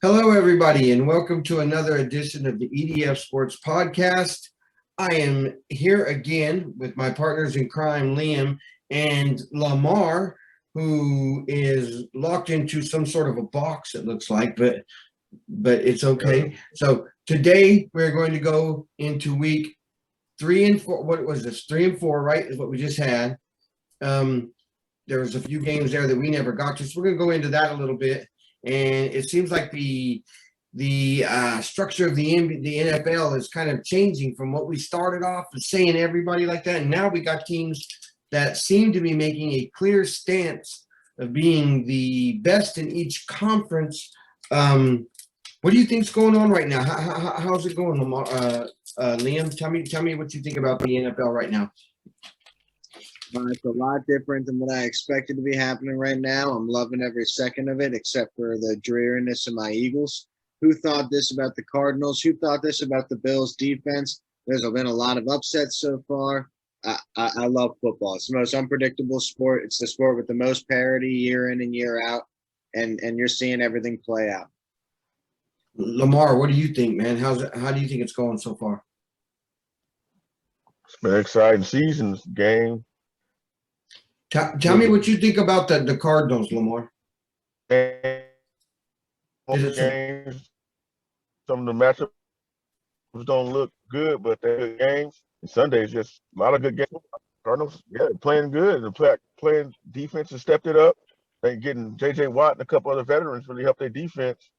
Hello, everybody, and welcome to another edition of the EDF Sports Podcast. I am here again with my partners in crime, Liam and Lamar, who is locked into some sort of a box, it looks like, but it's okay. So today we're going to go into week 3 and 4. What was this? 3 and 4, right? Is what we just had. There was a few games there that we never got to, so we're going to go into that a little bit. And it seems like the structure of the NFL is kind of changing from what we started off with saying everybody like that. And now we got teams that seem to be making a clear stance of being the best in each conference. What do you think's going on right now? How's it going, Liam? Tell me what you think about the NFL right now. It's a lot different than what I expected to be happening right now. I'm loving every second of it, except for the dreariness of my Eagles. Who thought this about the Cardinals? Who thought this about the Bills' defense? There's been a lot of upsets so far. I love football. It's the most unpredictable sport. It's the sport with the most parity year in and year out, and you're seeing everything play out. Lamar, what do you think, man? How do you think it's going so far? It's been an exciting season game. Tell me what you think about the Cardinals, Lamar. Games, some of the matchups don't look good, but they're good games. And Sunday's just a lot of good games. Cardinals, playing good. The playing defense has stepped it up. They getting J.J. Watt and a couple other veterans really helped their defense.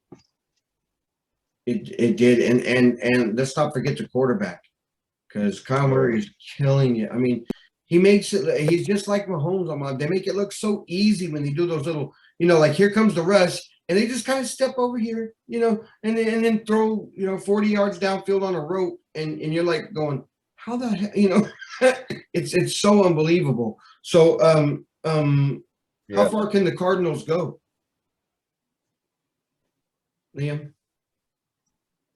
It did, and let's not forget the quarterback, because Kyle Murray is killing it. I mean, he's just like Mahomes. They make it look so easy when they do those little, like here comes the rush, and they just kind of step over here, and then throw, 40 yards downfield on a rope, and you're like going, how the heck, it's so unbelievable. So, how far can the Cardinals go, Liam?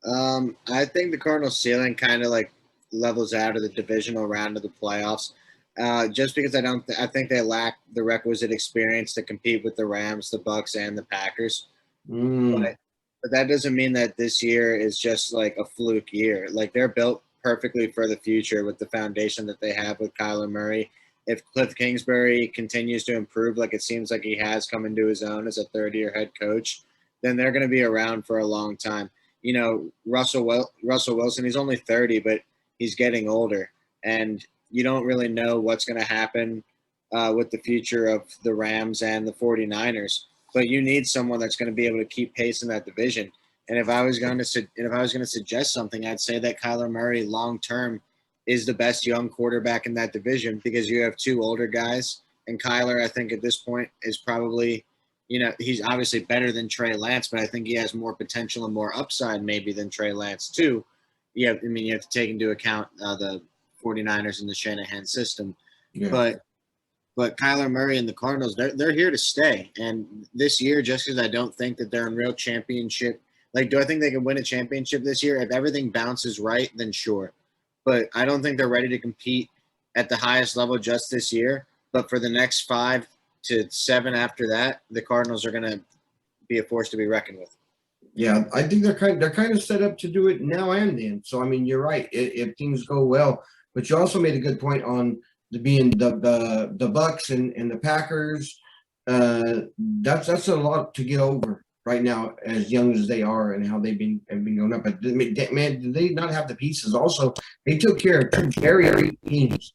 I think the Cardinals' ceiling kind of like levels out of the divisional round of the playoffs. Just because I think they lack the requisite experience to compete with the Rams, the Bucks, and the Packers. But that doesn't mean that this year is just like a fluke year. Like they're built perfectly for the future with the foundation that they have with Kyler Murray. If Cliff Kingsbury continues to improve like it seems like he has come into his own as a third-year head coach, then they're going to be around for a long time. Russell Wilson, he's only 30, but he's getting older. And you don't really know what's going to happen with the future of the Rams and the 49ers, but you need someone that's going to be able to keep pace in that division. And if I was going to suggest something, I'd say that Kyler Murray long term is the best young quarterback in that division because you have two older guys, and Kyler, I think at this point is probably, he's obviously better than Trey Lance, but I think he has more potential and more upside maybe than Trey Lance too. You have to take into account the 49ers in the Shanahan system. Yeah. But Kyler Murray and the Cardinals, they're here to stay. And this year, just because I don't think that they're in real championship, do I think they can win a championship this year? If everything bounces right, then sure. But I don't think they're ready to compete at the highest level just this year. But for the next 5 to 7 after that, the Cardinals are going to be a force to be reckoned with. Yeah, I think they're kind of set up to do it now and then. So I mean, you're right. If things go well. But you also made a good point on being the Bucks and the Packers. That's a lot to get over right now, as young as they are and how they've been going up. But man, did they not have the pieces? Also, they took care of two very teams,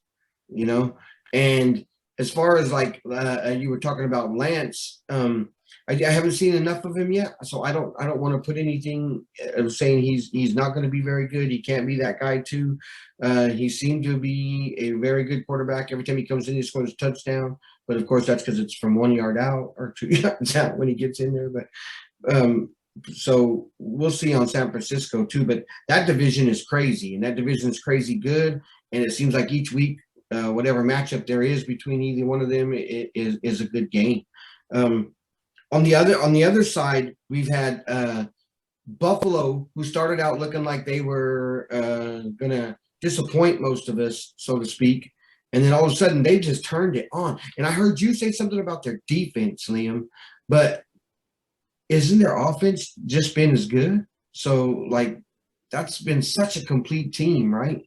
And as far as you were talking about Lance, I haven't seen enough of him yet, so I don't want to put anything saying he's not going to be very good. He can't be that guy too. He seemed to be a very good quarterback. Every time he comes in, he scores a touchdown. But of course, that's because it's from 1 yard out or 2 yards out when he gets in there. But so we'll see on San Francisco too. But that division is crazy, and that division is crazy good. And it seems like each week, whatever matchup there is between either one of them is a good game. On the other side, we've had Buffalo, who started out looking like they were going to disappoint most of us, so to speak. And then all of a sudden, they just turned it on. And I heard you say something about their defense, Liam. But isn't their offense just been as good? So, like, that's been such a complete team, right?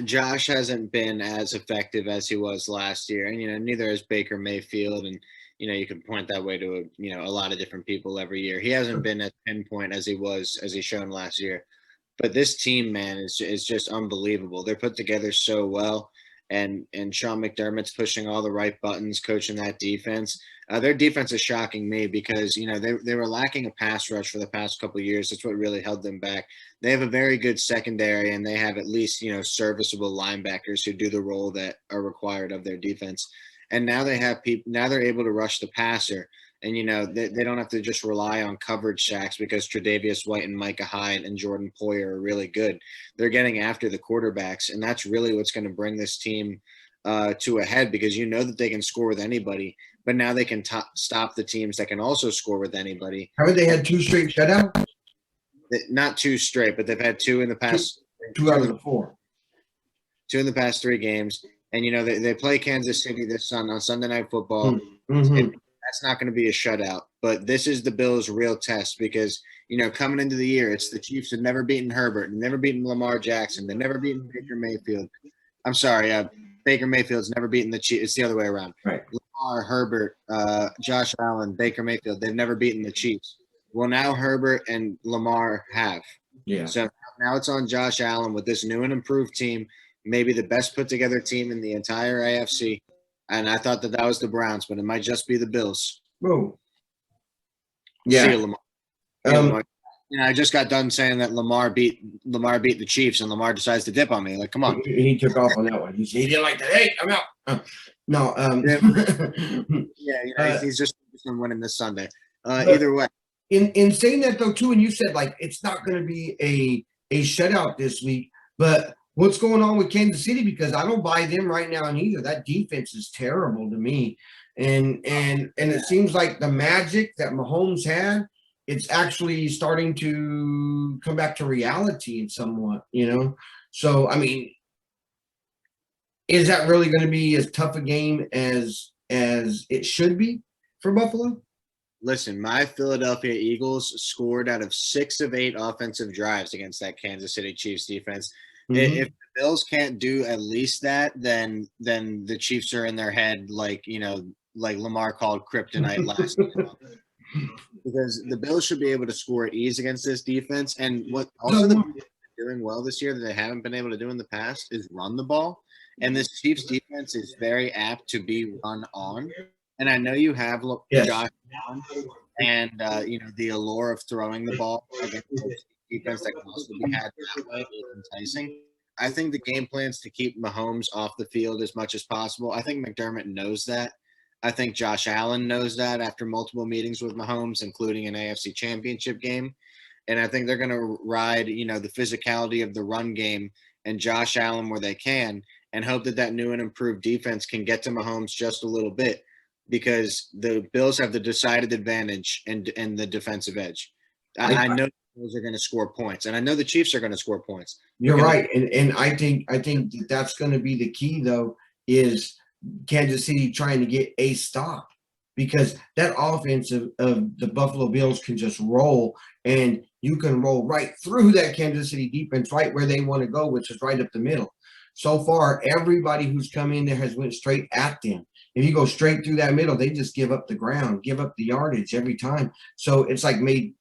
Josh hasn't been as effective as he was last year, and neither has Baker Mayfield, and you can point that way to a lot of different people every year. He hasn't been as pinpoint as he's shown last year. But this team, man, is just unbelievable. They're put together so well, and Sean McDermott's pushing all the right buttons, coaching that defense. Their defense is shocking me because they were lacking a pass rush for the past couple of years. That's what really held them back. They have a very good secondary, and they have at least serviceable linebackers who do the role that are required of their defense. And now they have people. Now they're able to rush the passer. And, they don't have to just rely on coverage sacks because Tre'Davious White and Micah Hyde and Jordan Poyer are really good. They're getting after the quarterbacks, and that's really what's going to bring this team to a head because that they can score with anybody, but now they can stop the teams that can also score with anybody. Haven't they had 2 straight shutouts? Not 2 straight, but they've had 2 in the past. 2 out of the 4. 2 in the past 3 games. And, they play Kansas City on Sunday Night Football. Mm-hmm. That's not going to be a shutout, but this is the Bills' real test because, coming into the year, it's the Chiefs have never beaten Herbert, never beaten Lamar Jackson, they've never beaten Baker Mayfield. I'm sorry, Baker Mayfield's never beaten the Chiefs. It's the other way around. Right. Lamar, Herbert, Josh Allen, Baker Mayfield, they've never beaten the Chiefs. Well, now Herbert and Lamar have. Yeah. So now it's on Josh Allen with this new and improved team, maybe the best put-together team in the entire AFC. And I thought that was the Browns, but it might just be the Bills. Whoa. Yeah. See you, Lamar. I just got done saying that Lamar beat the Chiefs, and Lamar decides to dip on me. Like, come on. He took off on that one. He didn't like that. Hey, I'm out. No. He's just winning this Sunday. Either way. In saying that though, too, and you said like it's not going to be a shutout this week, but what's going on with Kansas City? Because I don't buy them right now either. That defense is terrible to me. And it seems like the magic that Mahomes had, it's actually starting to come back to reality in somewhat, So, I mean, is that really going to be as tough a game as it should be for Buffalo? Listen, my Philadelphia Eagles scored out of 6 of 8 offensive drives against that Kansas City Chiefs defense. Mm-hmm. If the Bills can't do at least that, then the Chiefs are in their head like Lamar called kryptonite last night. Because the Bills should be able to score at ease against this defense. And what also the Bills are doing well this year that they haven't been able to do in the past is run the ball. And this Chiefs defense is very apt to be run on. And I know you have Josh Allen and the allure of throwing the ball against defense that can also be had that way is enticing. I think the game plan is to keep Mahomes off the field as much as possible. I think McDermott knows that. I think Josh Allen knows that after multiple meetings with Mahomes, including an AFC Championship game. And I think they're going to ride, the physicality of the run game and Josh Allen where they can and hope that new and improved defense can get to Mahomes just a little bit because the Bills have the decided advantage and the defensive edge. I know the Bills are going to score points, and I know the Chiefs are going to score points. You're right, and I think that's going to be the key, though, is Kansas City trying to get a stop because that offense of the Buffalo Bills can just roll, and you can roll right through that Kansas City defense right where they want to go, which is right up the middle. So far, everybody who's come in there has went straight at them. If you go straight through that middle, they just give up the ground, give up the yardage every time. So it's like made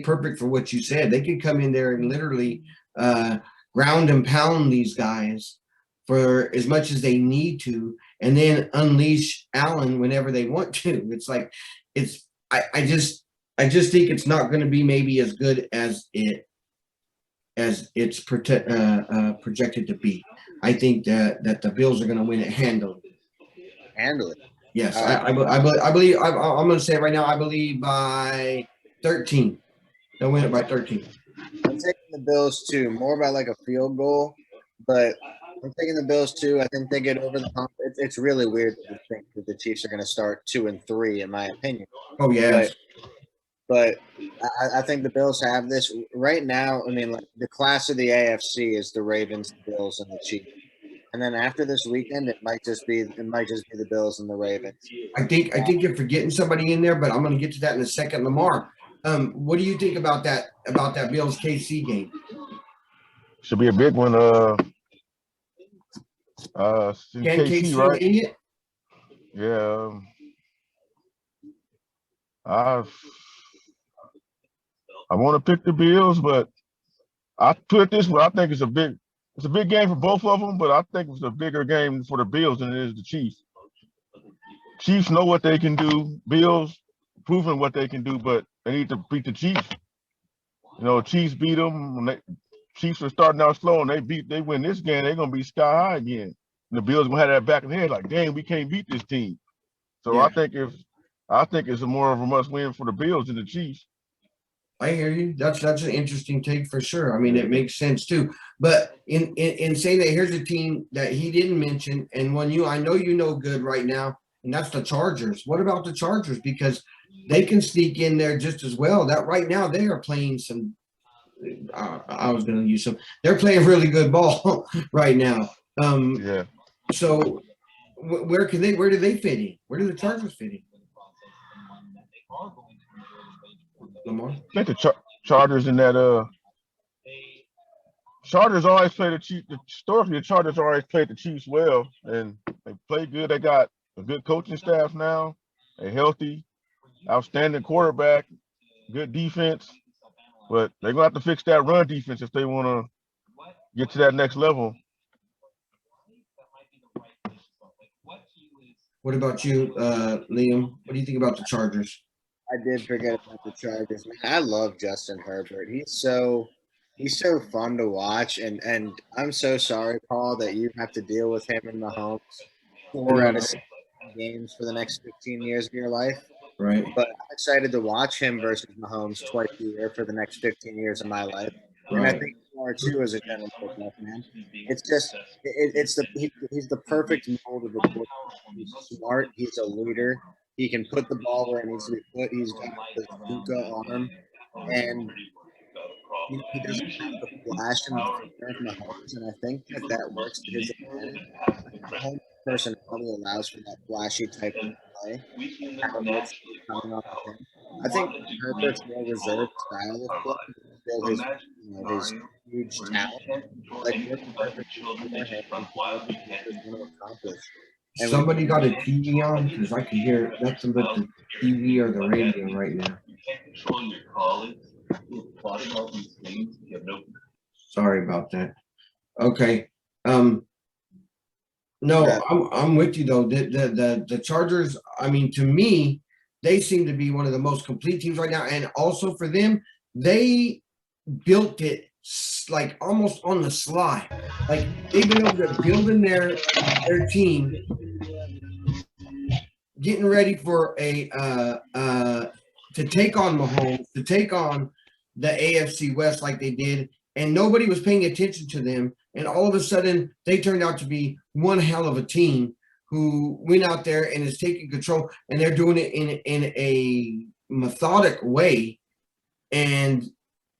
perfect for what you said. They could come in there and literally ground and pound these guys for as much as they need to, and then unleash Allen whenever they want to. It's like I just think it's not going to be maybe as good as it's projected to be. I think that the Bills are going to win it handily. Handle it. Yes, I believe. I'm going to say it right now. I believe by 13. They'll win it by 13. I'm taking the Bills too, more by like a field goal, but I'm taking the Bills too. I think they get over the hump. It's really weird to think that the Chiefs are going to start 2-3, in my opinion. Oh yeah. But I think the Bills have this right now. I mean, like the class of the AFC is the Ravens, the Bills, and the Chiefs. And then after this weekend, it might just be the Bills and the Ravens. I think you're forgetting somebody in there, but I'm going to get to that in a second. Lamar, what do you think about that Bills KC game? Should be a big one. Can KC right? win it? Yeah. I want to pick the Bills, but I put it this way: I think it's a big game for both of them, but I think it's a bigger game for the Bills than it is the Chiefs. Chiefs know what they can do. Bills proving what they can do, but they need to beat the Chiefs. You know, Chiefs beat them. Chiefs are starting out slow, and they win this game, they're gonna be sky high again. And the Bills gonna have that back in the head, like, dang, we can't beat this team. So yeah. I think it's more of a must win for the Bills than the Chiefs. I hear you. That's an interesting take for sure. I mean, it makes sense too. But in saying that, here's a team that he didn't mention, and one I know you know good right now, and that's the Chargers. What about the Chargers? Because they can sneak in there just as well. That right now they are playing some. I was going to use some. They're playing really good ball right now. Yeah. So where do they fit in? Where do the Chargers fit in? Lamar? I think the Chargers in that Chargers always play the Chiefs. Historically, the Chargers always played the Chiefs well, and they play good. They got a good coaching staff now, a healthy, outstanding quarterback, good defense. But they're gonna have to fix that run defense if they want to get to that next level. What about you, Liam? What do you think about the Chargers? I did forget about the Chargers. Man, I love Justin Herbert. He's so fun to watch, and I'm so sorry, Paul, that you have to deal with him and Mahomes 4 out of 6 games for the next 15 years of your life. Right. But I'm excited to watch him versus Mahomes twice a year for the next 15 years of my life. Right. And I think Lamar too as a general football fan. It's just he's the perfect mold of a quarterback. He's smart. He's a leader. He can put the ball where it needs to be put. He's got the Zuka arm, and he doesn't have the flash and the flair of Mahomes, and I think that works to his advantage. Mahomes' personality allows for that flashy type of play. Coming off of him. I think Herbert's more reserved style of play, still his huge talent. Like we're perfect for him and what he's going to accomplish. And somebody got a TV on because I can hear nothing but the TV or the radio right now. Sorry about that. Okay. No, I'm with you though. The Chargers, I mean, to me, they seem to be one of the most complete teams right now. And also for them, they built it like almost on the slide. Like they've been able to build in their team, getting ready for to take on Mahomes, to take on the AFC West like they did, and nobody was paying attention to them. And all of a sudden, they turned out to be one hell of a team who went out there and is taking control, and they're doing it in a methodic way. And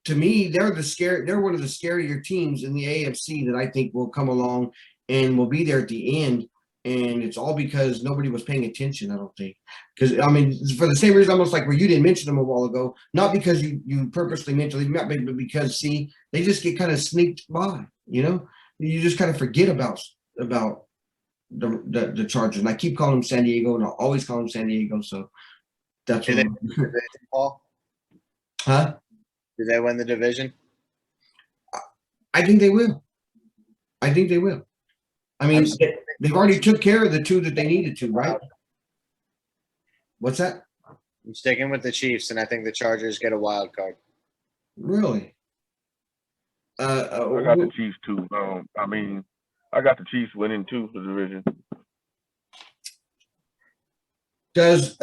to me, they're one of the scarier teams in the AFC that I think will come along and will be there at the end. And it's all because nobody was paying attention, I don't think. Because, I mean, for the same reason, almost like where you didn't mention them a while ago, not because you purposely mentioned them, but because, see, they just get kind of sneaked by, you know? You just kind of forget about the Chargers. And I keep calling them San Diego, and I'll always call them San Diego. So that's what Paul? Huh? Do they win the division? I think they will. I mean, they've already took care of the two that they needed to, right? What's that? I'm sticking with the Chiefs, and I think the Chargers get a wild card. Really? I got the Chiefs too. I got the Chiefs winning too for the division. Does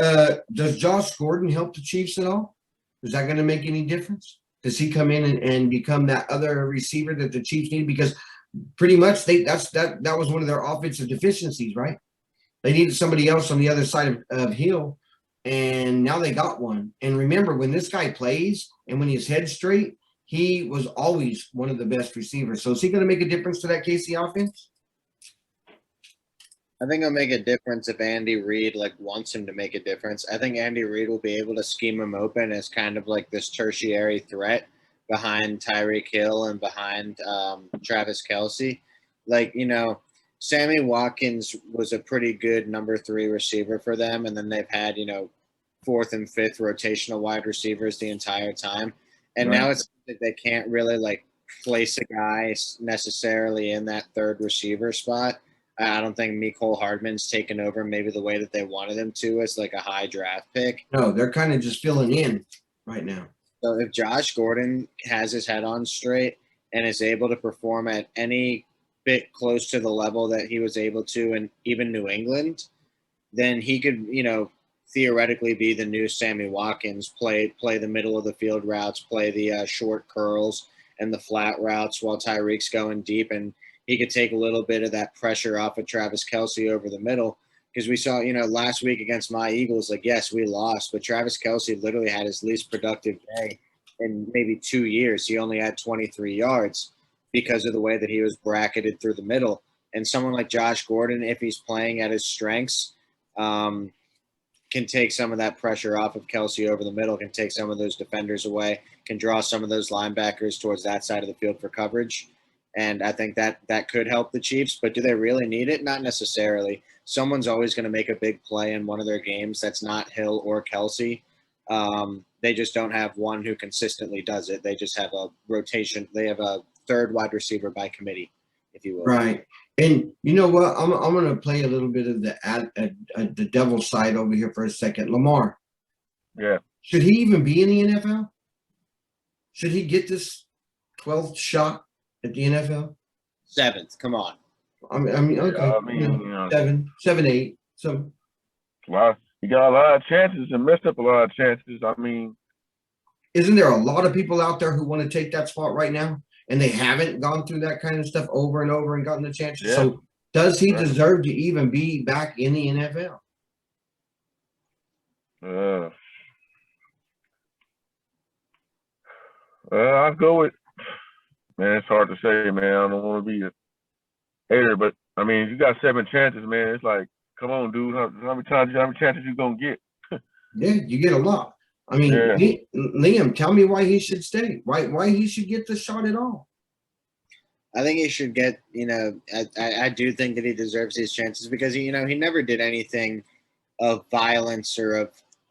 Josh Gordon help the Chiefs at all? Is that going to make any difference? Does he come in and become that other receiver that the Chiefs need? Because pretty much that was one of their offensive deficiencies, right? They needed somebody else on the other side of Hill, and now they got one. And remember, when this guy plays and when his head's straight, he was always one of the best receivers. So is he going to make a difference to that KC offense? I think it'll make a difference if Andy Reid wants him to make a difference. I think Andy Reid will be able to scheme him open as kind of like this tertiary threat behind Tyreek Hill and behind Travis Kelce. Sammy Watkins was a pretty good number 3 receiver for them, and then they've had, 4th and 5th rotational wide receivers the entire time. And now it's like they can't really place a guy necessarily in that 3rd receiver spot. I don't think Mecole Hardman's taken over maybe the way that they wanted him to as a high draft pick. No, they're kind of just filling in right now. So if Josh Gordon has his head on straight and is able to perform at any bit close to the level that he was able to in even New England, then he could, theoretically be the new Sammy Watkins, play the middle of the field routes, play the short curls and the flat routes while Tyreek's going deep, and he could take a little bit of that pressure off of Travis Kelce over the middle. Because we saw, last week against my Eagles, yes, we lost, but Travis Kelce literally had his least productive day in maybe 2 years. He only had 23 yards because of the way that he was bracketed through the middle. And someone like Josh Gordon, if he's playing at his strengths, can take some of that pressure off of Kelce over the middle, can take some of those defenders away, can draw some of those linebackers towards that side of the field for coverage. And I think that could help the Chiefs, but do they really need it? Not necessarily. Someone's always going to make a big play in one of their games that's not Hill or Kelce. They just don't have one who consistently does it. They just have a rotation. They have a 3rd wide receiver by committee, if you will. Right. And you know what? I'm going to play a little bit of the devil's side over here for a second. Lamar. Yeah. Should he even be in the NFL? Should he get this 12th shot at the NFL? 7th. Come on. I mean, okay. 7, 8. So, well, he got a lot of chances and messed up a lot of chances. I mean, isn't there a lot of people out there who want to take that spot right now, and they haven't gone through that kind of stuff over and over and gotten the chances? Yeah. So, does he deserve to even be back in the NFL? I'll go with. Man, it's hard to say, man. I don't want to be a hater, but I mean, you got 7 chances, man. It's like, come on, dude. How many chances you gonna get? Yeah, you get a lot. I mean, Liam, tell me why he should stay. Why he should get the shot at all? I think he should get. I do think that he deserves these chances because he never did anything of violence or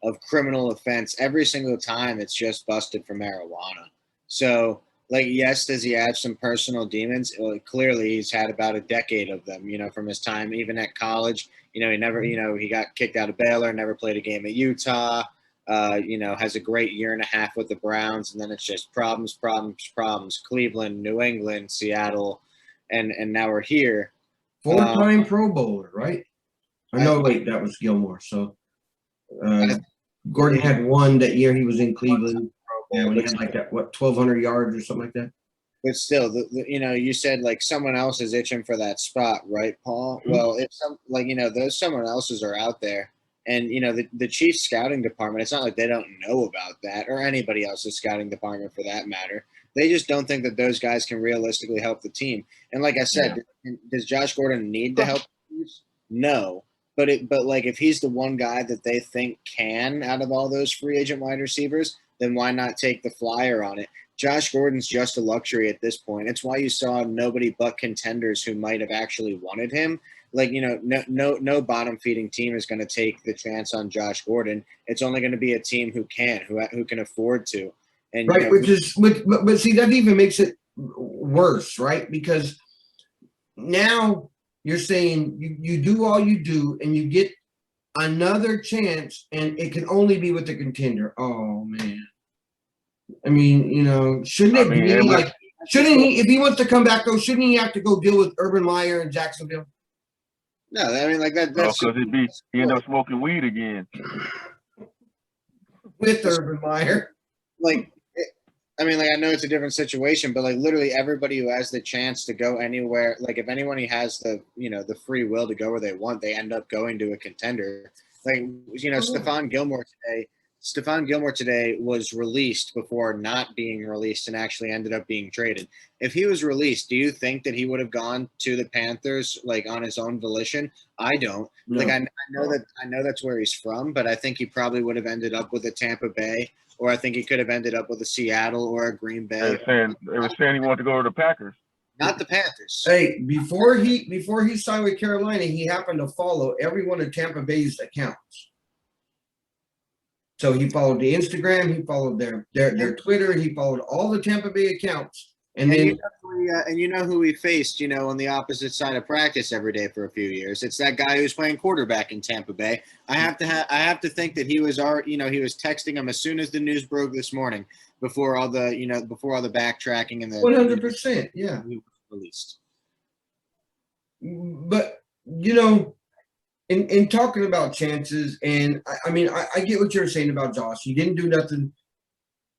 of criminal offense. Every single time, it's just busted for marijuana. So. Yes, does he have some personal demons? Well, clearly, he's had about a decade of them, from his time, even at college. He never, he got kicked out of Baylor, never played a game at Utah, has a great year and a half with the Browns. And then it's just problems, Cleveland, New England, Seattle, and now we're here. 4-time Pro Bowler, right? No, wait, that was Gilmore. So Gordon had one that year he was in Cleveland. Yeah, when he had that 1,200 yards or something like that. But still, you said someone else is itching for that spot, right, Paul? Mm-hmm. Well, if those someone else's are out there, and the Chiefs scouting department, it's not like they don't know about that, or anybody else's scouting department for that matter. They just don't think that those guys can realistically help the team. And like I said, does Josh Gordon need to help the Chiefs? No. But if he's the one guy that they think can out of all those free agent wide receivers, then why not take the flyer on it? Josh Gordon's just a luxury at this point. It's why you saw nobody but contenders who might have actually wanted him. No bottom feeding team is going to take the chance on Josh Gordon. It's only going to be a team who can afford to. And right, but see, that even makes it worse, right? Because now you're saying you do all you do and you get another chance, and it can only be with the contender. Oh man! I mean, shouldn't it be shouldn't he, if he wants to come back though, shouldn't he have to go deal with Urban Meyer in Jacksonville? No, I mean that. That's because he end up smoking weed again with Urban Meyer. I know it's a different situation, but literally everybody who has the chance to go anywhere, if anyone who has the free will to go where they want, they end up going to a contender. Stephon Gilmore today Stephon Gilmore today was released before not being released and actually ended up being traded. If he was released, do you think that he would have gone to the Panthers like on his own volition? I don't. No. Like I know that's where he's from, but I think he probably would have ended up with a Tampa Bay, or I think he could have ended up with a Seattle or a Green Bay. They were saying he wanted to go to the Packers. Not the Panthers. Hey, before he signed with Carolina, he happened to follow every one of Tampa Bay's accounts. So he followed the Instagram, he followed their Twitter, he followed all the Tampa Bay accounts, and then you know who we faced, on the opposite side of practice every day for a few years. It's that guy who's playing quarterback in Tampa Bay. I have to think that he was he was texting him as soon as the news broke this morning, before all the backtracking and the 100%, yeah. He was released. But in talking about chances, and I mean, I get what you're saying about Josh. He didn't do nothing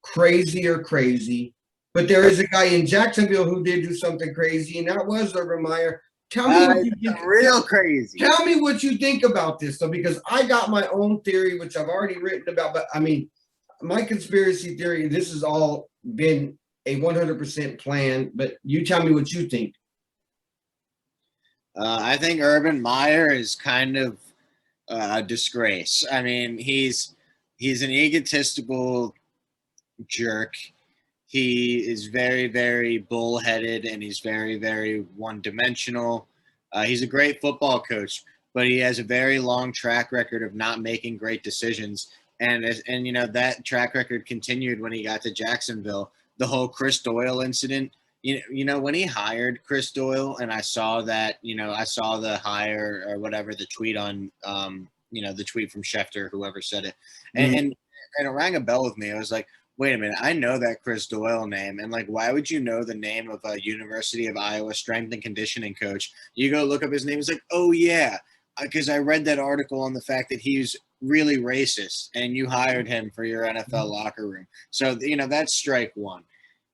crazy, but there is a guy in Jacksonville who did do something crazy, and that was Urban Meyer. Tell me what you think. Real crazy. Tell me what you think about this, though, because I got my own theory, which I've already written about. But I mean, my conspiracy theory, this has all been a 100% plan. But you tell me what you think. I think Urban Meyer is kind of a disgrace. I mean, he's an egotistical jerk. He is very, very bullheaded, and he's very, very one-dimensional. He's a great football coach, but he has a very long track record of not making great decisions. And that track record continued when he got to Jacksonville. The whole Chris Doyle incident. When he hired Chris Doyle, and I saw that, I saw the hire or whatever, the tweet on, the tweet from Schefter, whoever said it. And it rang a bell with me. I was like, wait a minute, I know that Chris Doyle name. And like, why would you know the name of a University of Iowa strength and conditioning coach? You go look up his name. It's like, oh yeah, because I read that article on the fact that he's really racist and you hired him for your NFL locker room. So, that's strike one.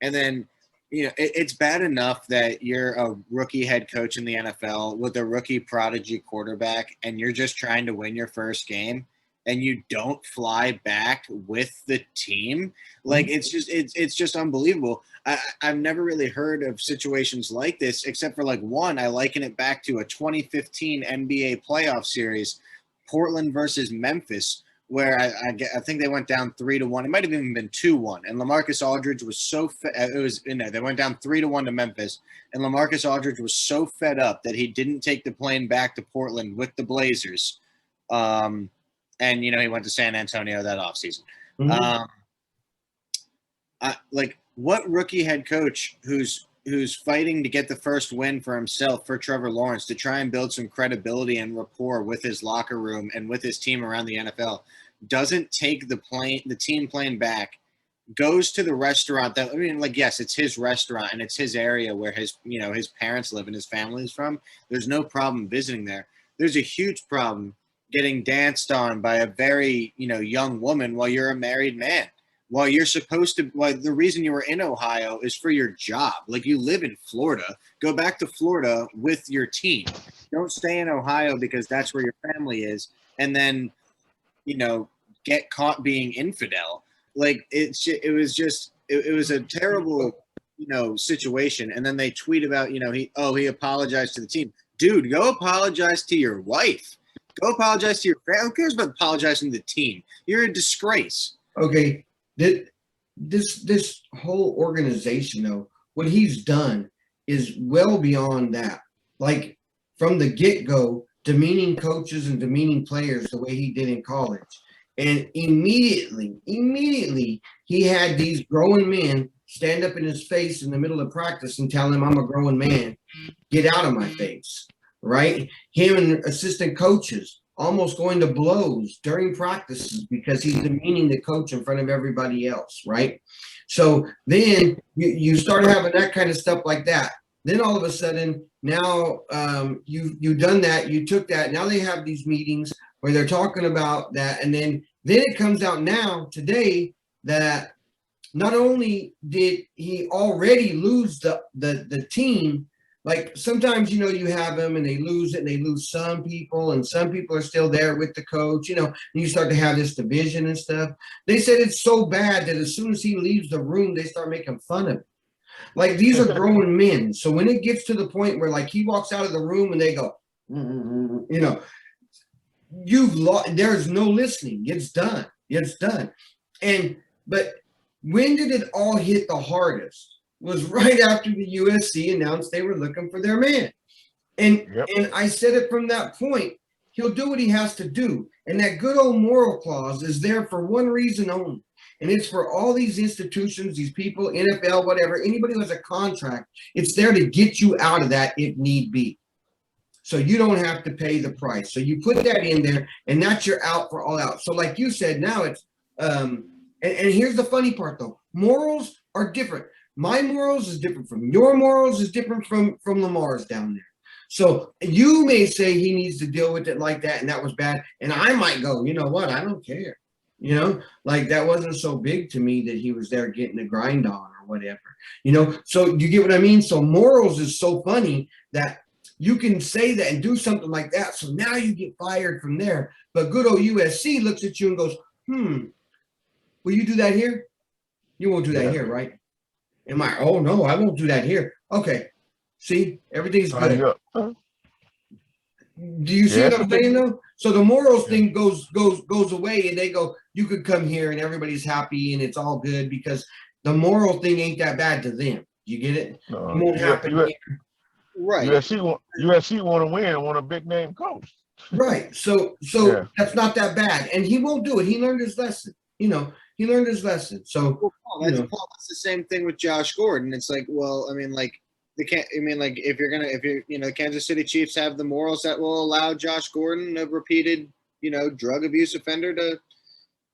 And then, it's bad enough that you're a rookie head coach in the NFL with a rookie prodigy quarterback, and you're just trying to win your first game, and you don't fly back with the team. Like, it's just unbelievable. I've never really heard of situations like this, except for like one. I liken it back to a 2015 NBA playoff series, Portland versus Memphis, where I think they went down 3-1. It might have even been 2-1. And LaMarcus Aldridge was so they went down 3-1 to Memphis, and LaMarcus Aldridge was so fed up that he didn't take the plane back to Portland with the Blazers. And he went to San Antonio that offseason. Like, what rookie head coach who's fighting to get the first win for himself, for Trevor Lawrence, to try and build some credibility and rapport with his locker room and with his team around the NFL, doesn't take the team plane back, goes to the restaurant yes, it's his restaurant and it's his area where his parents live and his family is from. There's no problem visiting there. There's a huge problem getting danced on by a very, young woman while you're a married man. While you're supposed to, the reason you were in Ohio is for your job. Like, you live in Florida. Go back to Florida with your team. Don't stay in Ohio because that's where your family is. And then, get caught being infidel. Like, it was a terrible, situation. And then they tweet about, he apologized to the team. Dude, go apologize to your wife. Go apologize to your family. Who cares about apologizing to the team? You're a disgrace. Okay. This whole organization, though, what he's done is well beyond that. Like, from the get-go, demeaning coaches and demeaning players the way he did in college. And immediately, he had these grown men stand up in his face in the middle of practice and tell him, I'm a grown man, get out of my face, right? Him and assistant coaches almost going to blows during practices because he's demeaning the coach in front of everybody else, right? So then you start having that kind of stuff like that. Then all of a sudden, now you've done that, you took that. Now they have these meetings where they're talking about that, and then it comes out now today that not only did he already lose the team, like sometimes, you have them and they lose it and they lose some people and some people are still there with the coach, and you start to have this division and stuff. They said it's so bad that as soon as he leaves the room, they start making fun of him. Like these are grown men. So when it gets to the point where like he walks out of the room and they go, you've lost, there's no listening. It's done. It's done. But when did it all hit the hardest? Was right after the USC announced they were looking for their man. And I said it from that point, he'll do what he has to do. And that good old moral clause is there for one reason only. And it's for all these institutions, these people, NFL, whatever, anybody who has a contract, it's there to get you out of that if need be. So you don't have to pay the price. So you put that in there and that's your out for all out. So like you said, now it's, and here's the funny part though, morals are different. My morals is different from your morals is different from Lamar's down there. So you may say he needs to deal with it like that and that was bad. And I might go, you know what? I don't care. Like that wasn't so big to me that he was there getting the grind on or whatever. So you get what I mean? So morals is so funny that you can say that and do something like that. So now you get fired from there. But good old USC looks at you and goes, will you do that here? You won't do that here, right? Am I? Oh no, I won't do that here. Okay. See, everything's good. Do you see what I'm saying though? So the morals thing goes away and they go, you could come here and everybody's happy and it's all good because the moral thing ain't that bad to them. You get it? It won't happen here. Right. USC want to win, want a big name coach. Right. So that's not that bad. And he won't do it. He learned his lesson. He learned his lesson. So that's the same thing with Josh Gordon. It's like, well, I mean, like if the Kansas City Chiefs have the morals that will allow Josh Gordon, a repeated, drug abuse offender, to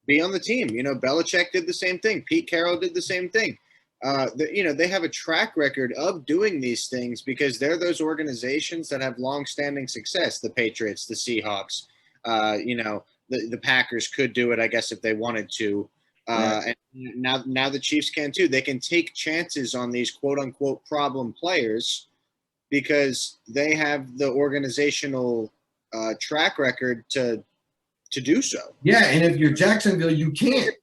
be on the team. Belichick did the same thing. Pete Carroll did the same thing. They have a track record of doing these things because they're those organizations that have longstanding success. The Patriots, the Seahawks, the Packers could do it, I guess, if they wanted to. And now the Chiefs can too. They can take chances on these quote unquote problem players because they have the organizational track record to do so. Yeah, and if you're Jacksonville, you can't.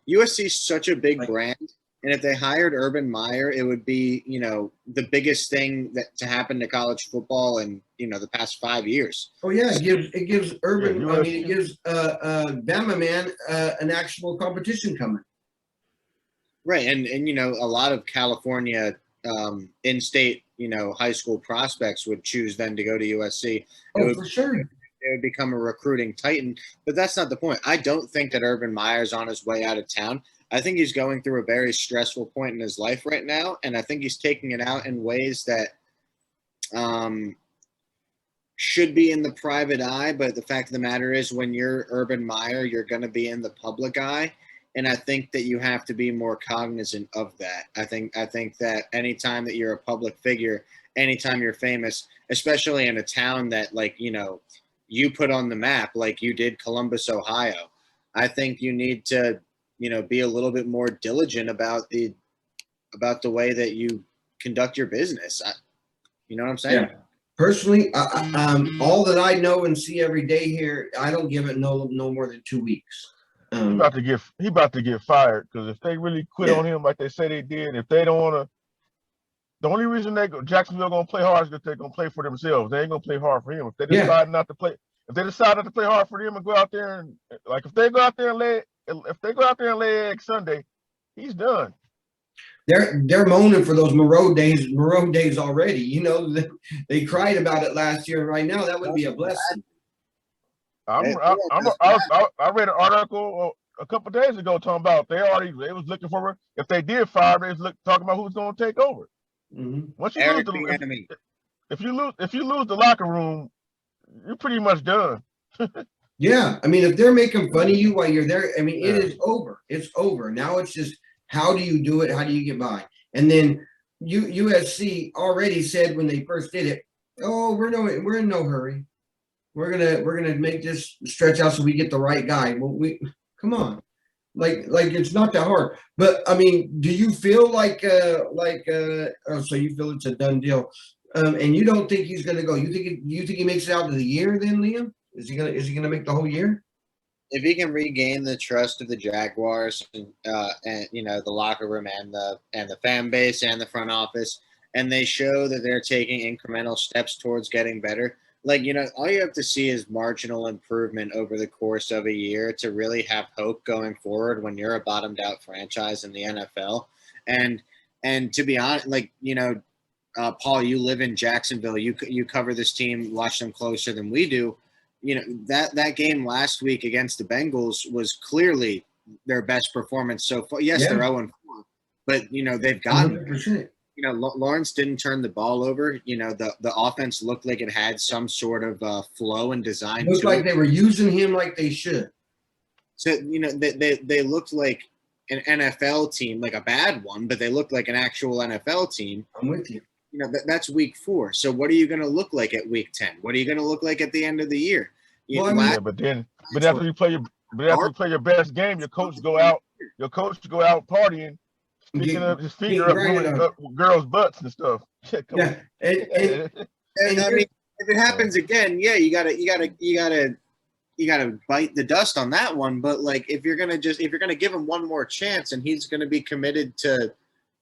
USC is such a big brand. And if they hired Urban Meyer, it would be, the biggest thing to happen to college football in, the past 5 years. Oh yeah, it gives Urban. It gives Bama man an actual competition coming. Right, and a lot of California in-state, high school prospects would choose then to go to USC. For sure. It would become a recruiting titan, but that's not the point. I don't think that Urban Meyer's on his way out of town. I think he's going through a very stressful point in his life right now, and I think he's taking it out in ways that should be in the private eye, but the fact of the matter is when you're Urban Meyer, you're going to be in the public eye, and I think that you have to be more cognizant of that. I think that anytime that you're a public figure, anytime you're famous, especially in a town that, you put on the map like you did Columbus, Ohio, I think you need to be a little bit more diligent about the way that you conduct your business. You know what I'm saying? Yeah. Personally, all that I know and see every day here, I don't give it no more than 2 weeks. He about to get fired because if they really quit on him like they say they did, if they don't want to, the only reason Jacksonville gonna play hard is because they're gonna play for themselves. They ain't gonna play hard for him. If they decide not to play hard for them and go out there and if they go out there and lay eggs Sunday, he's done. They're moaning for those Moreau days already. They cried about it last year, and right now that would be a blessing. I read an article a couple of days ago talking about they was looking for her. If they did fire, they was talking about who's going to take over. Mm-hmm. Once you if you lose the locker room, you're pretty much done. Yeah, if they're making fun of you while you're there, it is over. It's over. Now it's just how do you do it? How do you get by? And then USC already said when they first did it, oh, we're in no hurry. We're gonna make this stretch out so we get the right guy. Well, come on. like it's not that hard. But I mean, do you feel so you feel it's a done deal? And you don't think he's gonna go? You think he makes it out of the year? Then Liam, is he gonna make the whole year? If he can regain the trust of the Jaguars and the locker room and the fan base and the front office, and they show that they're taking incremental steps towards getting better, all you have to see is marginal improvement over the course of a year to really have hope going forward when you're a bottomed out franchise in the NFL. And to be honest, Paul, you live in Jacksonville. You cover this team, watch them closer than we do. That game last week against the Bengals was clearly their best performance so far. Yes, they're 0-4, but they've gotten 100%. Lawrence didn't turn the ball over. The offense looked like it had some sort of flow and design. It looked like they were using him like they should. So they looked like an NFL team, like a bad one, but they looked like an actual NFL team. I'm with you. That's week 4. So what are you going to look like at week 10? What are you going to look like at the end of the year? But after you play your best game, your coach go out partying, sticking up his finger up girls' butts and stuff. And I mean, if it happens again, you gotta bite the dust on that one. But if you're gonna give him one more chance and he's gonna be committed to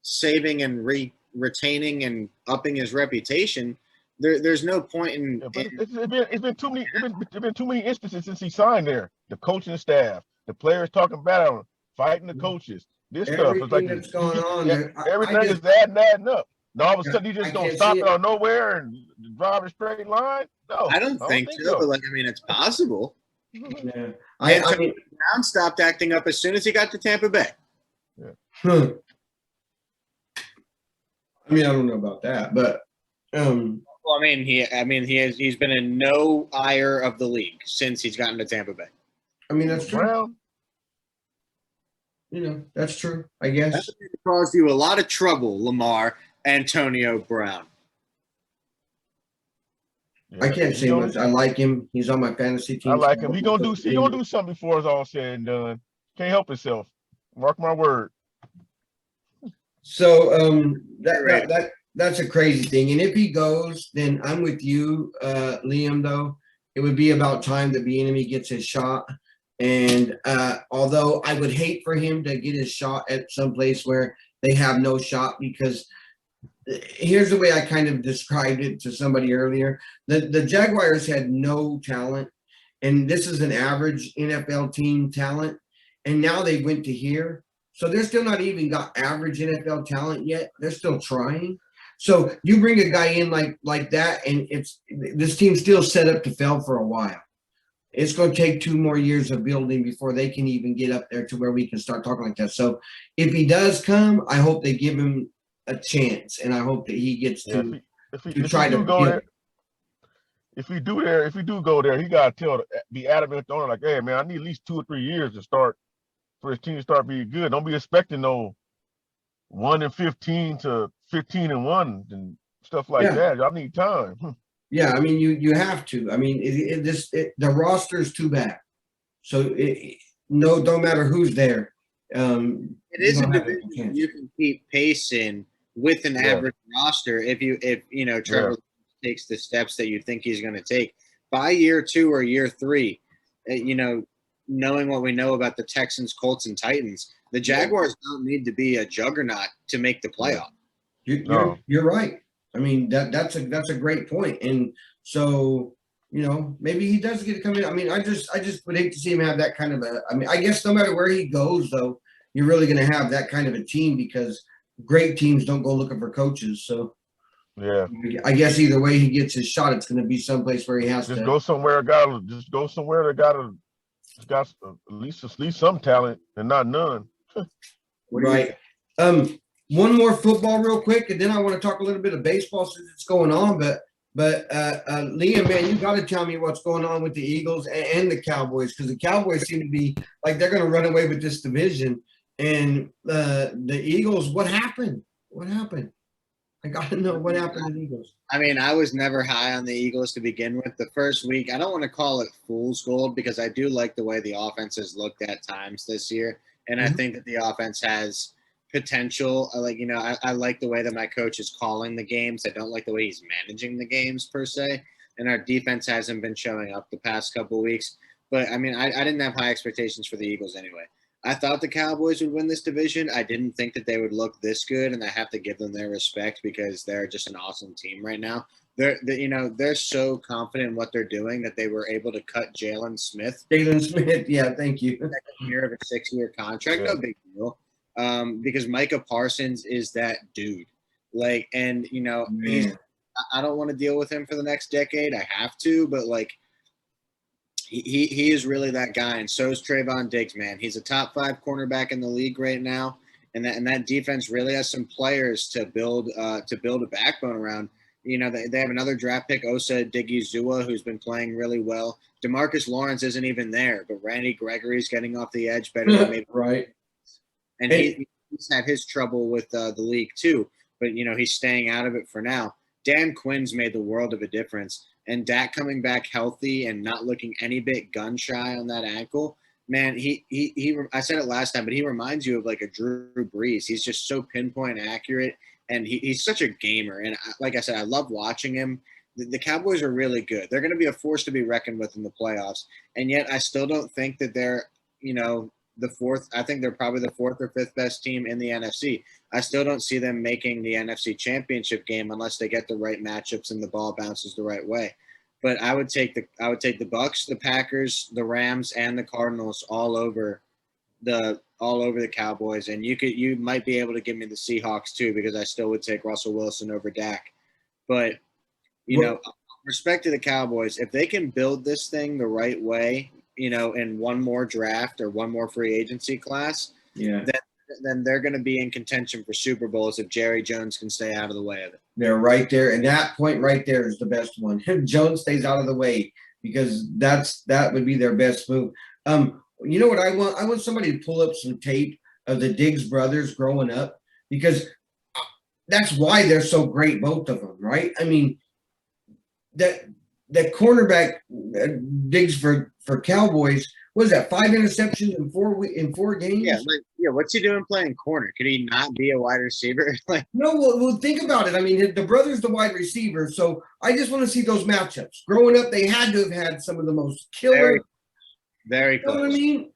saving and retaining and upping his reputation, there's no point in. It's been too many instances since he signed there. The coaching staff, the players talking bad on him, fighting the coaches. This stuff is like that's going on. Everything is adding up. And all of a sudden, he just don't stop out of nowhere and drive a straight line. No, I don't think so. But it's possible. Yeah. Brown stopped acting up as soon as he got to Tampa Bay. Yeah. I don't know about that, but he's been in no ire of the league since he's gotten to Tampa Bay. That's true. Brown. That's true. I guess That's caused you a lot of trouble, Lamar Antonio Brown. Yeah. I can't say much. I like him. He's on my fantasy team. I like him. He gonna do something before it's all said and done. Can't help himself. Mark my word. So that's a crazy thing. And if he goes, then I'm with you, Liam. Though it would be about time that Bieniemy gets his shot. And although I would hate for him to get his shot at some place where they have no shot, because here's the way I kind of described it to somebody earlier. The Jaguars had no talent, and this is an average NFL team talent, and now they went to here. So they're still not even got average NFL talent yet. They're still trying. So you bring a guy in like that, and this team's still set up to fail for a while. It's going to take 2 more years of building before they can even get up there to where we can start talking like that. So if he does come, I hope they give him a chance, and I hope that he gets to try to go there. If he do go there, he got to be adamant on it, like, hey man, I need at least 2 or 3 years to start for his team to start being good. Don't be expecting no 1-15 to 15-1 and stuff like that. Y'all need time. Yeah, you have to. The roster's too bad. So don't matter who's there. It is a division you can keep pace in with an average roster if Trevor takes the steps that you think he's going to take by year 2 or year 3. Knowing what we know about the Texans, Colts, and Titans, the Jaguars don't need to be a juggernaut to make the playoff. You're right. That's a great point. And so, maybe he does get to come in. I just would hate to see him have that kind of I guess no matter where he goes, though, you're really going to have that kind of a team, because great teams don't go looking for coaches. So, I guess either way he gets his shot, it's going to be someplace where he has to go somewhere. That got at least some talent and not none. Right. One more football real quick, and then I want to talk a little bit of baseball since it's going on. But Liam, man, you got to tell me what's going on with the Eagles and the Cowboys, because the Cowboys seem to be like they're going to run away with this division. And the Eagles, what happened? What happened? I got to know what happened to the Eagles. I was never high on the Eagles to begin with. The first week, I don't want to call it fool's gold, because I do like the way the offense has looked at times this year. And I think that the offense has potential. I like the way that my coach is calling the games. I don't like the way he's managing the games per se. And our defense hasn't been showing up the past couple of weeks. But, I mean, I didn't have high expectations for the Eagles anyway. I thought the Cowboys would win this division. I didn't think that they would look this good, and I have to give them their respect because they're just an awesome team right now. They're so confident in what they're doing that they were able to cut Jalen Smith. Yeah, thank you. Second year of a 6-year contract, no big deal. Because Micah Parsons is that dude. I don't want to deal with him for the next decade. I have to, but he is really that guy, and so is Trayvon Diggs, man. He's a top 5 cornerback in the league right now, and that defense really has some players to build a backbone around. They have another draft pick, Osa Digizua, who's been playing really well. DeMarcus Lawrence isn't even there, but Randy Gregory's getting off the edge better than maybe. Right. And he's had his trouble with the league too, but he's staying out of it for now. Dan Quinn's made the world of a difference, and Dak coming back healthy and not looking any bit gun shy on that ankle, man. I said it last time, but he reminds you of like a Drew Brees. He's just so pinpoint accurate, and he's such a gamer. And like I said, I love watching him. The Cowboys are really good. They're going to be a force to be reckoned with in the playoffs, and yet I still don't think that they're the fourth. I think they're probably the 4th or 5th best team in the NFC. I still don't see them making the NFC Championship game unless they get the right matchups and the ball bounces the right way. But I would take the Bucks, the Packers, the Rams, and the Cardinals all over the Cowboys. And you might be able to give me the Seahawks too, because I still would take Russell Wilson over Dak. But respect to the Cowboys, if they can build this thing the right way, in one more draft or one more free agency class, then they're going to be in contention for Super Bowls if Jerry Jones can stay out of the way of it. They're right there, and that point right there is the best one. Jones stays out of the way, because that would be their best move. You know what I want? I want somebody to pull up some tape of the Diggs brothers growing up, because that's why they're so great, both of them, right? I mean, that cornerback Diggs for Cowboys, was that 5 interceptions in 4 games? Yeah. What's he doing playing corner? Could he not be a wide receiver? No. Well, think about it. I mean, the brother's the wide receiver, so I just want to see those matchups. Growing up, they had to have had some of the most killer. Very close. You know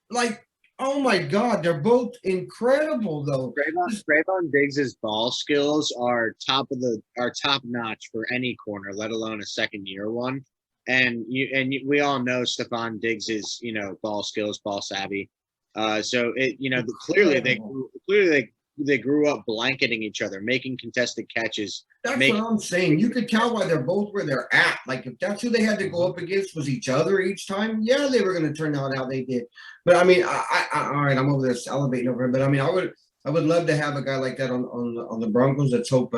what I mean? Oh my God, they're both incredible, though. Trayvon Diggs' ball skills are top notch for any corner, let alone a second-year one. And we all know Stephon Diggs is ball skills, ball savvy. So clearly they grew up blanketing each other, making contested catches. That's what I'm saying. You could tell why they're both where they're at. If that's who they had to go up against was each other each time, yeah, they were going to turn out how they did. But I mean, I all right, I'm over there salivating over it. But I mean, I would love to have a guy like that on the Broncos. Let's hope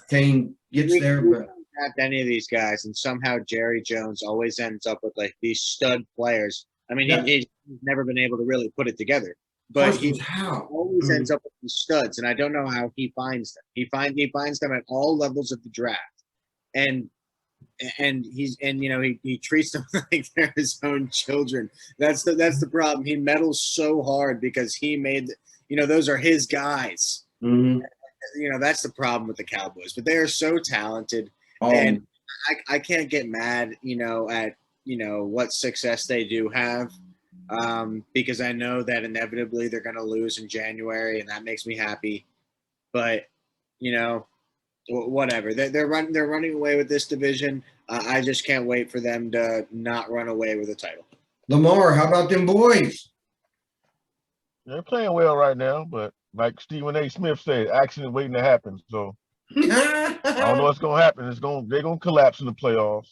Kane gets there. But draft any of these guys, and somehow Jerry Jones always ends up with these stud players. I mean, he's never been able to really put it together. But he always ends up with these studs, and I don't know how he finds them. He finds them at all levels of the draft, and he treats them like they're his own children. That's the problem. He meddles so hard because he made those are his guys. Mm-hmm. That's the problem with the Cowboys. But they are so talented, and I can't get mad at what success they do have. Because I know that inevitably they're going to lose in January, and that makes me happy. But whatever. They're running away with this division. I just can't wait for them to not run away with a title. Lamar, how about them boys? They're playing well right now, but like Stephen A. Smith said, action is waiting to happen. So I don't know what's going to happen. They're going to collapse in the playoffs.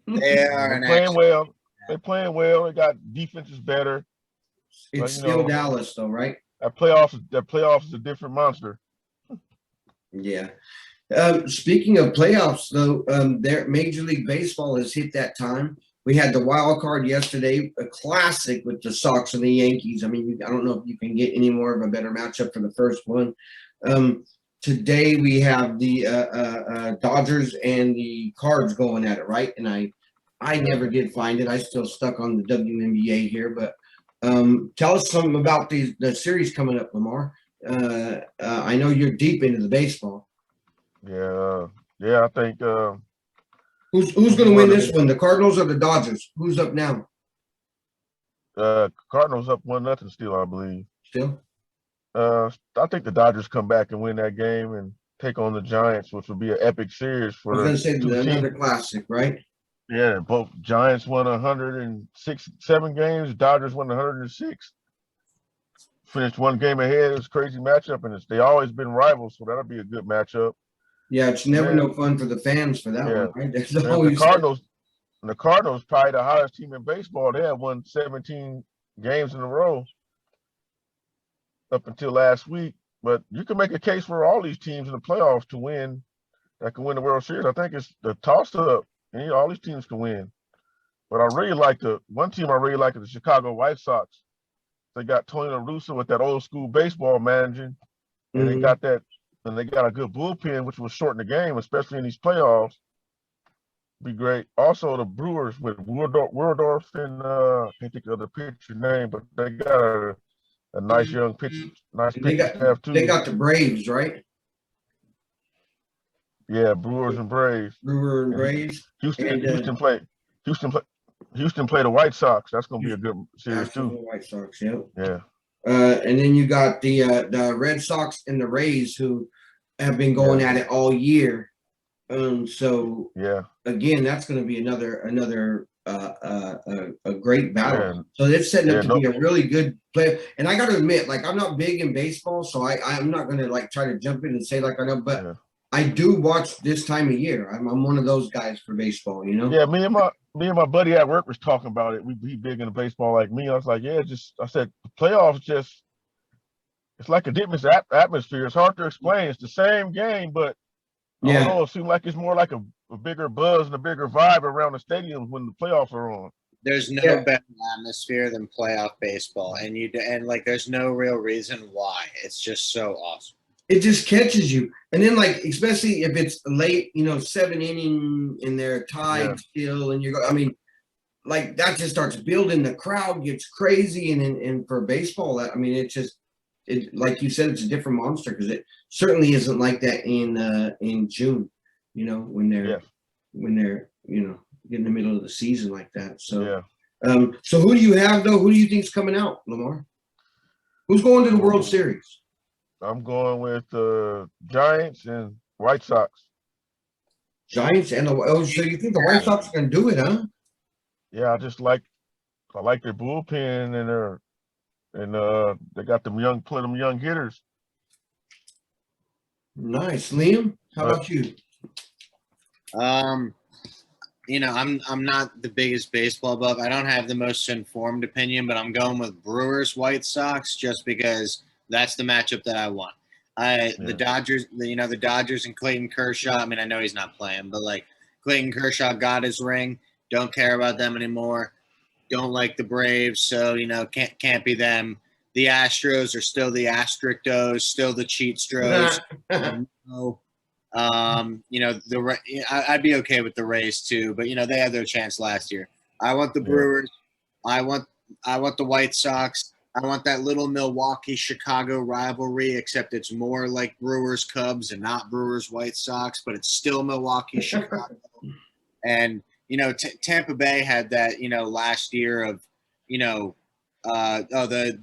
They're playing well. They're playing well. They got defenses better. It's still Dallas, though, right? That playoffs is a different monster. Yeah. Speaking of playoffs, though, their Major League Baseball has hit that time. We had the wild card yesterday, a classic with the Sox and the Yankees. I mean, I don't know if you can get any more of a better matchup for the first one. Today we have the Dodgers and the Cards going at it, right? And I never did find it. I still stuck on the WNBA here, but Tell us something about the series coming up, Lamar. I know you're deep into the baseball. Yeah, I think Who's going to win this one? The Cardinals or the Dodgers? Who's up now? Cardinals up 1-0 still, I believe. Still? I think the Dodgers come back and win that game and take on the Giants, which would be an epic series for I was going to say another teams. classic, right? Yeah, both Giants won 106-7 games. Dodgers won 106. Finished one game ahead. It was a crazy matchup, and they always been rivals, so that'll be a good matchup. Yeah, it's never no fun for the fans for that one, right? There's always the Cardinals probably the hottest team in baseball. They have won 17 games in a row up until last week. But you can make a case for all these teams in the playoffs to win that can win the World Series. I think it's the toss-up. And all these teams can win. But I really like one team I really like is the Chicago White Sox. They got Tony La Russa with that old school baseball managing. And they got that, and they got a good bullpen, which will shorten the game, especially in these playoffs. Be great. Also, the Brewers with Wildorf and I can't think of the pitcher name, but they got a nice young pitcher, staff too. They got the Braves, right? Yeah, Brewers and Braves. Brewer and Braves. Houston play the White Sox. That's going to be a good series too. White Sox, yeah. Yeah. And then you got the Red Sox and the Rays who have been going at it all year. So yeah, again, that's going to be another a great battle. Yeah. So it's setting up to be a really good play. And I got to admit, like I'm not big in baseball, so I'm not going to like try to jump in and say like I know, but I do watch this time of year. I'm one of those guys for baseball, you know. Yeah, me and my buddy at work was talking about it. We big into baseball like me. I was like, yeah, I said the playoffs it's like a different atmosphere. It's hard to explain. It's the same game, but I don't know, it seems like it's more like a bigger buzz and a bigger vibe around the stadiums when the playoffs are on. There's no better atmosphere than playoff baseball, and like there's no real reason why. It's just so awesome. It just catches you. And then, like, especially if it's late, 7 inning and they're tied still, and like that just starts building. The crowd gets crazy, and for baseball, it like you said, it's a different monster because it certainly isn't like that in June, when they're in the middle of the season like that. So, so who do you have though? Who do you think's coming out, Lamar? Who's going to the World Series? I'm going with the Giants and White Sox. Giants and so you think the White Sox are going to do it, huh? Yeah, I like their bullpen and they got them young hitters. Nice, Liam. How about you? I'm not the biggest baseball buff. I don't have the most informed opinion, but I'm going with Brewers White Sox just because that's the matchup that I want. The Dodgers, the Dodgers and Clayton Kershaw. I mean, I know he's not playing, but like Clayton Kershaw got his ring. Don't care about them anymore. Don't like the Braves, so can't be them. The Astros are still the Asterictos, still the Cheatstros. I'd be okay with the Rays too, but they had their chance last year. I want the Brewers. I want the White Sox. I want that little Milwaukee-Chicago rivalry, except it's more like Brewers-Cubs and not Brewers-White Sox, but it's still Milwaukee-Chicago. And, Tampa Bay had that, last year of, the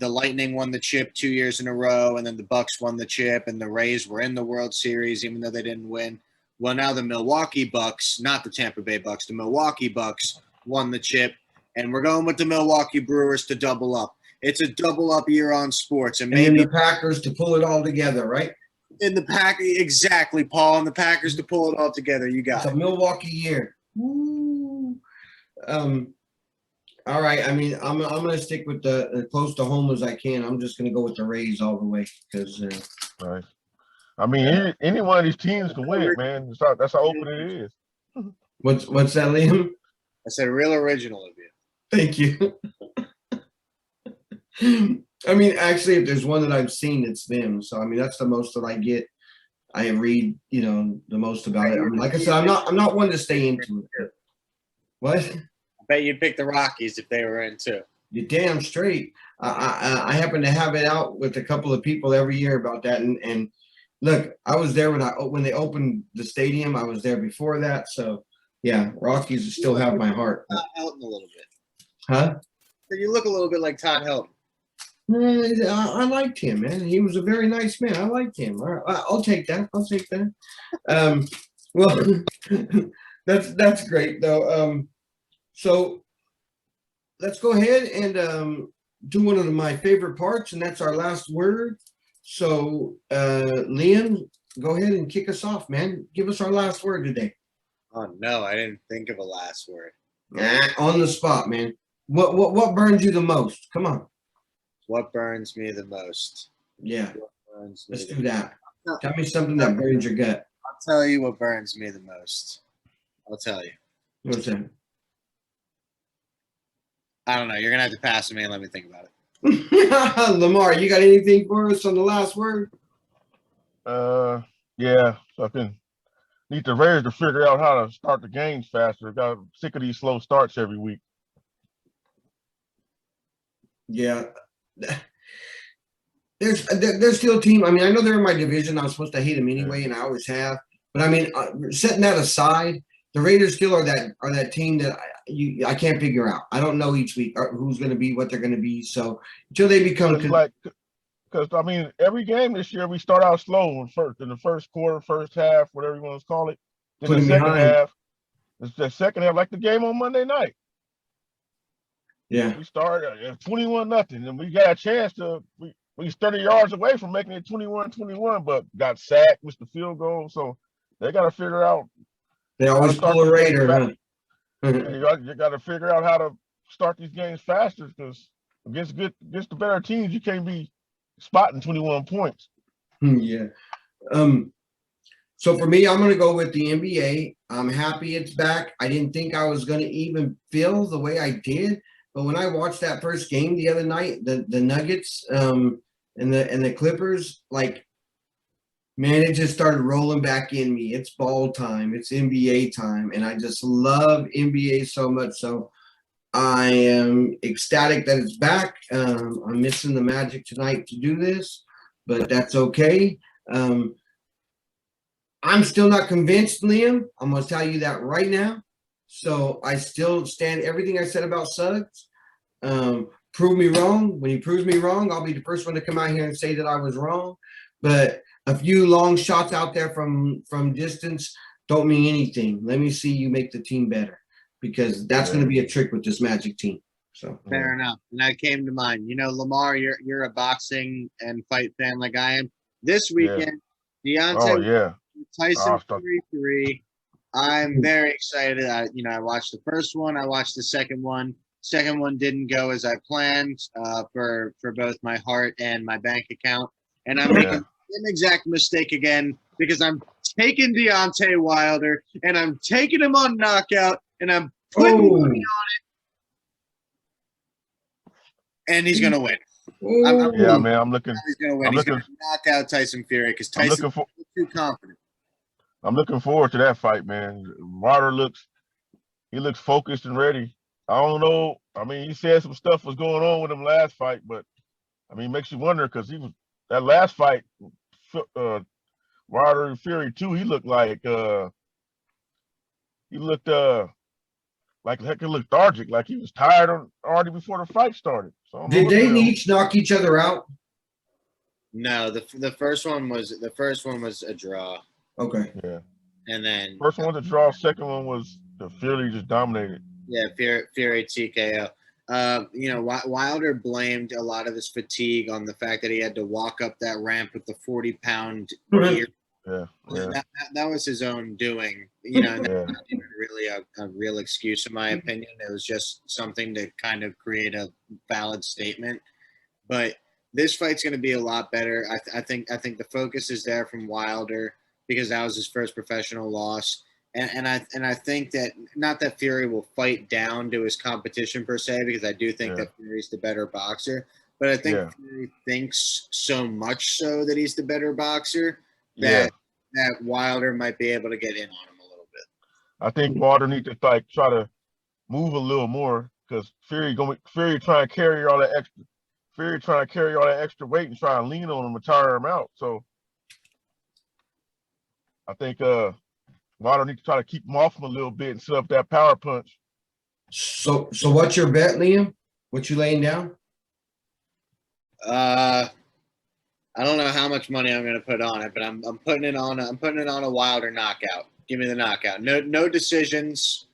Lightning won the chip 2 years in a row, and then the Bucks won the chip, and the Rays were in the World Series, even though they didn't win. Well, now the Milwaukee Bucks, not the Tampa Bay Bucks, the Milwaukee Bucks won the chip, and we're going with the Milwaukee Brewers to double up. It's a double-up year on sports. And maybe the Packers to pull it all together, right? Exactly, Paul, and the Packers to pull it all together. You got it. It's a Milwaukee year. Woo. All right. I mean, I'm going to stick with the close to home as I can. I'm just going to go with the Rays all the way because. Right. I mean, any one of these teams can win, man. That's how open it is. What's that, Liam? I said real original of you. Thank you. I mean, actually, if there's one that I've seen, it's them. So, I mean, that's the most that I get. I read, the most about it. Like I said, I'm not one to stay into it. What? I bet you'd pick the Rockies if they were in too. You're damn straight. I happen to have it out with a couple of people every year about that. And look, I was there when they opened the stadium. I was there before that. So yeah, Rockies still have my heart. Todd Helton a little bit. Huh? So you look a little bit like Todd Helton. I liked him, man. He was a very nice man. I liked him. I'll take that. I'll take that. Well, that's great though. So let's go ahead and do one of my favorite parts, and that's our last word. So Liam, go ahead and kick us off, man. Give us our last word today. Oh no, I didn't think of a last word. On the spot, man. What burns you the most? Come on. What burns me the most? Yeah. Burns me Let's the do that. Tell me something that burns your gut. I'll tell you what burns me the most. I'll tell you. What's that? I don't know. You're gonna have to pass to me and let me think about it. Lamar, you got anything for us on the last word? Yeah, fucking need the Raiders to figure out how to start the games faster. Got sick of these slow starts every week. Yeah. There's still a team. I mean, I know they're in my division. I'm supposed to hate them anyway, and I always have. But I mean, setting that aside, the Raiders still are that team that I can't figure out. I don't know each week who's going to be what they're going to be. So until they become because I mean, every game this year we start out slow in the first quarter, first half, whatever you want to call it. Then the second half, it's the second half, like the game on Monday night. Yeah, we started 21-0, and we got a chance to we 30 yards away from making it 21-21, but got sacked, missed the field goal. So they got to figure out. They always pull a Raider, huh? You got to figure out how to start these games faster, because against the better teams, you can't be spotting 21 points. Yeah. So for me, I'm going to go with the NBA. I'm happy it's back. I didn't think I was going to even feel the way I did, but when I watched that first game the other night, the Nuggets and the Clippers, like, man, it just started rolling back in me. It's ball time. It's NBA time, and I just love NBA so much. So I am ecstatic that it's back. I'm missing the Magic tonight to do this, but that's okay. I'm still not convinced, Liam. I'm going to tell you that right now. So I still stand everything I said about Suggs. Prove me wrong. When he proves me wrong, I'll be the first one to come out here and say that I was wrong. But a few long shots out there from distance don't mean anything. Let me see you make the team better, because that's going to be a trick with this Magic team. So fair enough. And that came to mind. You know, Lamar, you're a boxing and fight fan like I am. This weekend, Deontay Tyson Fury 3. I'm very excited. I watched the first one. I watched the second one. Second one didn't go as I planned for both my heart and my bank account. And I'm making the exact mistake again, because I'm taking Deontay Wilder and I'm taking him on knockout and I'm putting money on it. And he's going to win. I'm looking. He's going to win. He's going to knock out Tyson Fury because Tyson's too confident. I'm looking forward to that fight, man. Wilder looks focused and ready. I don't know. I mean, he said some stuff was going on with him last fight, but I mean, it makes you wonder, because that last fight, Wilder and Fury 2, he looked like he looked lethargic, like he was tired already before the fight started. So did they each knock each other out? No, the first one was a draw. Okay. Yeah. And then first one was a draw. Second one was the Fury just dominated. Yeah, Fury TKO. Wilder blamed a lot of his fatigue on the fact that he had to walk up that ramp with the 40-pound gear. Yeah. That was his own doing. That's not even really a real excuse, in my opinion. It was just something to kind of create a valid statement. But this fight's going to be a lot better. I think the focus is there from Wilder, because that was his first professional loss. And I think that, not that Fury will fight down to his competition per se, because I do think that Fury's the better boxer, but I think Fury thinks so much so that he's the better boxer that Wilder might be able to get in on him a little bit. I think Wilder needs to try to move a little more, because Fury trying to carry all that extra. Fury trying to carry all that extra weight and try to lean on him and tire him out. So I think Wilder needs to try to keep him off him a little bit and set up that power punch. So what's your bet, Liam? What you laying down? I don't know how much money I'm going to put on it, but I'm putting it on a Wilder knockout. Give me the knockout. No decisions.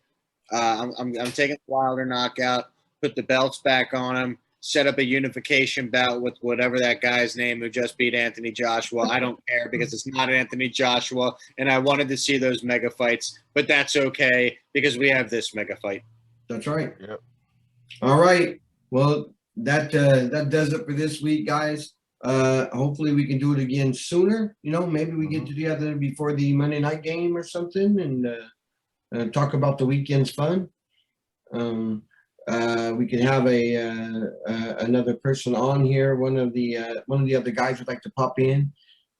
I'm taking the Wilder knockout. Put the belts back on him. Set up a unification bout with whatever that guy's name who just beat Anthony Joshua. I don't care because it's not Anthony Joshua, and I wanted to see those mega fights, but that's okay because we have this mega fight. That's right. Yep. All right. Well, that does it for this week, guys. Hopefully we can do it again sooner. Maybe we get together before the Monday night game or something and talk about the weekend's fun. We can have another person on here. One of the other guys would like to pop in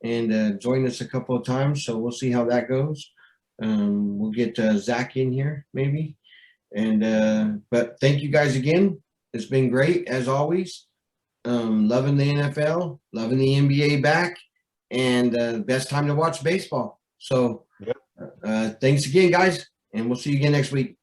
and join us a couple of times. So we'll see how that goes. We'll get Zach in here maybe. But thank you guys again. It's been great as always. Loving the NFL, loving the NBA back, and best time to watch baseball. So thanks again, guys, and we'll see you again next week.